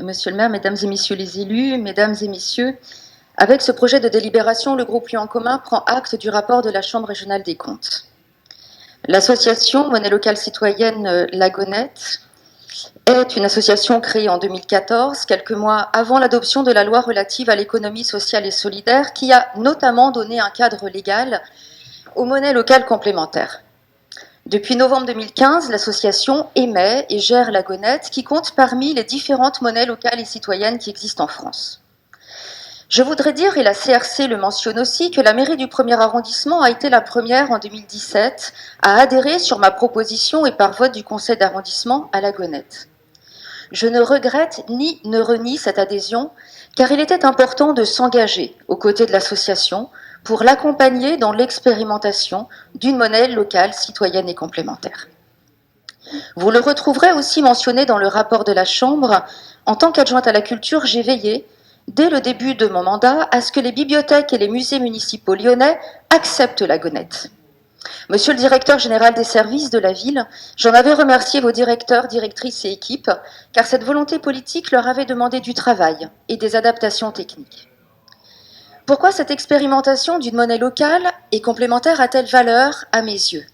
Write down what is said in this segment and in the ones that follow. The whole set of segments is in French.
Monsieur le maire, mesdames et messieurs les élus, mesdames et messieurs, avec ce projet de délibération, le groupe Lieu en commun prend acte du rapport de la Chambre régionale des comptes. L'association Monnaie locale citoyenne La Gonette est une association créée en 2014, quelques mois avant l'adoption de la loi relative à l'économie sociale et solidaire, qui a notamment donné un cadre légal aux monnaies locales complémentaires. Depuis novembre 2015, l'association émet et gère La Gonette, qui compte parmi les différentes monnaies locales et citoyennes qui existent en France. Je voudrais dire, et la CRC le mentionne aussi, que la mairie du 1er arrondissement a été la première en 2017 à adhérer sur ma proposition et par vote du conseil d'arrondissement à La Gonette. Je ne regrette ni ne renie cette adhésion, car il était important de s'engager aux côtés de l'association pour l'accompagner dans l'expérimentation d'une monnaie locale, citoyenne et complémentaire. Vous le retrouverez aussi mentionné dans le rapport de la Chambre. En tant qu'adjointe à la culture, j'ai veillé, dès le début de mon mandat, à ce que les bibliothèques et les musées municipaux lyonnais acceptent La Gonette. Monsieur le directeur général des services de la ville, j'en avais remercié vos directeurs, directrices et équipes, car cette volonté politique leur avait demandé du travail et des adaptations techniques. Pourquoi cette expérimentation d'une monnaie locale et complémentaire a-t-elle valeur à mes yeux?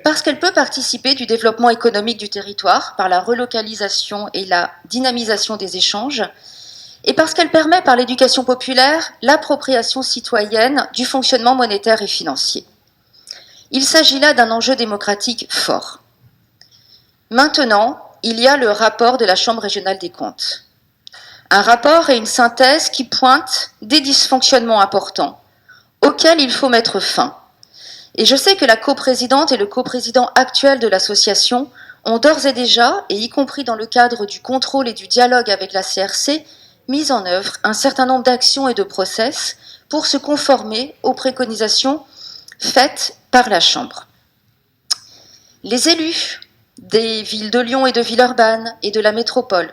Parce qu'elle peut participer du développement économique du territoire par la relocalisation et la dynamisation des échanges, et parce qu'elle permet par l'éducation populaire l'appropriation citoyenne du fonctionnement monétaire et financier. Il s'agit là d'un enjeu démocratique fort. Maintenant, il y a le rapport de la Chambre régionale des comptes. Un rapport et une synthèse qui pointent des dysfonctionnements importants auxquels il faut mettre fin. Et je sais que la coprésidente et le coprésident actuel de l'association ont d'ores et déjà, et y compris dans le cadre du contrôle et du dialogue avec la CRC, mis en œuvre un certain nombre d'actions et de process pour se conformer aux préconisations faites par la Chambre. Les élus des villes de Lyon et de Villeurbanne et de la métropole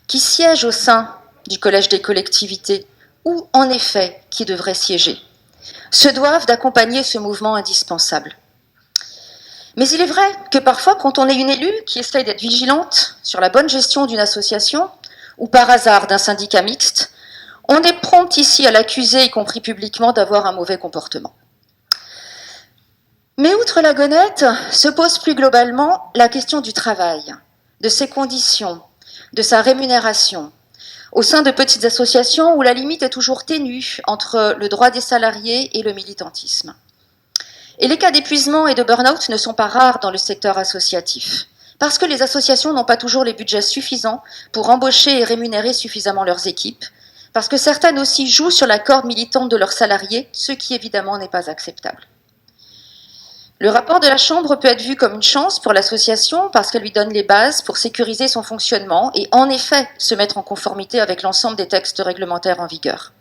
qui siègent au sein du Collège des collectivités, ou en effet qui devraient siéger, se doivent d'accompagner ce mouvement indispensable. Mais il est vrai que parfois, quand on est une élue qui essaye d'être vigilante sur la bonne gestion d'une association, ou par hasard d'un syndicat mixte, on est prompt ici à l'accuser, y compris publiquement, d'avoir un mauvais comportement. Mais outre La Gonette, se pose plus globalement la question du travail, de ses conditions, de sa rémunération, au sein de petites associations où la limite est toujours ténue entre le droit des salariés et le militantisme. Et les cas d'épuisement et de burn-out ne sont pas rares dans le secteur associatif, parce que les associations n'ont pas toujours les budgets suffisants pour embaucher et rémunérer suffisamment leurs équipes, parce que certaines aussi jouent sur la corde militante de leurs salariés, ce qui évidemment n'est pas acceptable. Le rapport de la Chambre peut être vu comme une chance pour l'association parce qu'elle lui donne les bases pour sécuriser son fonctionnement et en effet se mettre en conformité avec l'ensemble des textes réglementaires en vigueur.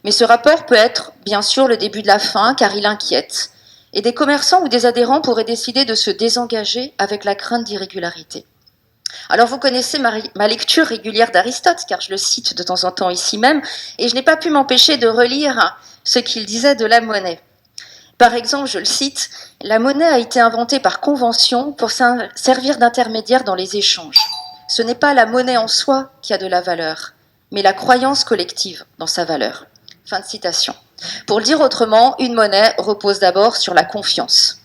Mais ce rapport peut être bien sûr le début de la fin car il inquiète et des commerçants ou des adhérents pourraient décider de se désengager avec la crainte d'irrégularité. Alors vous connaissez ma lecture régulière d'Aristote car je le cite de temps en temps ici même et je n'ai pas pu m'empêcher de relire ce qu'il disait de la monnaie. Par exemple, je le cite, « La monnaie a été inventée par convention pour servir d'intermédiaire dans les échanges. Ce n'est pas la monnaie en soi qui a de la valeur, mais la croyance collective dans sa valeur. » Fin de citation. Pour le dire autrement, une monnaie repose d'abord sur la confiance.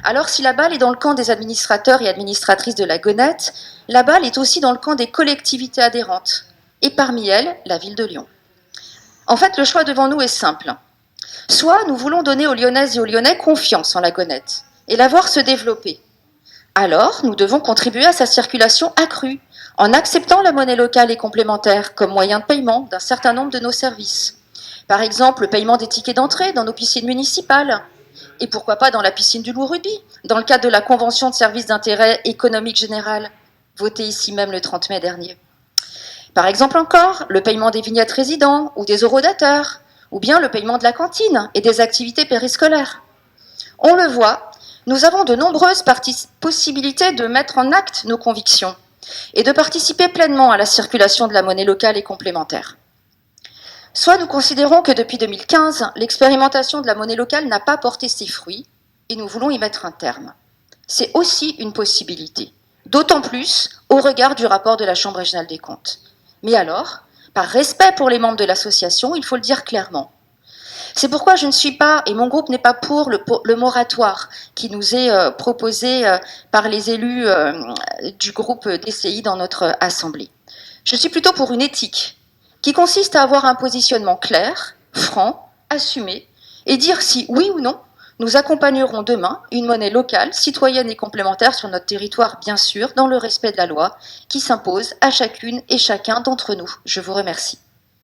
Alors si la balle est dans le camp des administrateurs et administratrices de La Gonette, la balle est aussi dans le camp des collectivités adhérentes, et parmi elles, la ville de Lyon. En fait, le choix devant nous est simple. Soit nous voulons donner aux Lyonnaises et aux Lyonnais confiance en La Gonette et la voir se développer. Alors, nous devons contribuer à sa circulation accrue en acceptant la monnaie locale et complémentaire comme moyen de paiement d'un certain nombre de nos services. Par exemple, le paiement des tickets d'entrée dans nos piscines municipales et pourquoi pas dans la piscine du Loup-Rugby, dans le cadre de la Convention de services d'intérêt économique général, votée ici même le 30 mai dernier. Par exemple encore, le paiement des vignettes résidents ou des horodateurs, ou bien le paiement de la cantine et des activités périscolaires. On le voit, nous avons de nombreuses possibilités de mettre en acte nos convictions et de participer pleinement à la circulation de la monnaie locale et complémentaire. Soit nous considérons que depuis 2015, l'expérimentation de la monnaie locale n'a pas porté ses fruits et nous voulons y mettre un terme. C'est aussi une possibilité d'autant plus au regard du rapport de la Chambre régionale des comptes. Mais alors, par respect pour les membres de l'association, il faut le dire clairement. C'est pourquoi je ne suis pas, et mon groupe n'est pas pour le moratoire qui nous est proposé par les élus du groupe DCI dans notre Assemblée. Je suis plutôt pour une éthique qui consiste à avoir un positionnement clair, franc, assumé, et dire si oui ou non nous accompagnerons demain une monnaie locale, citoyenne et complémentaire sur notre territoire, bien sûr, dans le respect de la loi qui s'impose à chacune et chacun d'entre nous. Je vous remercie.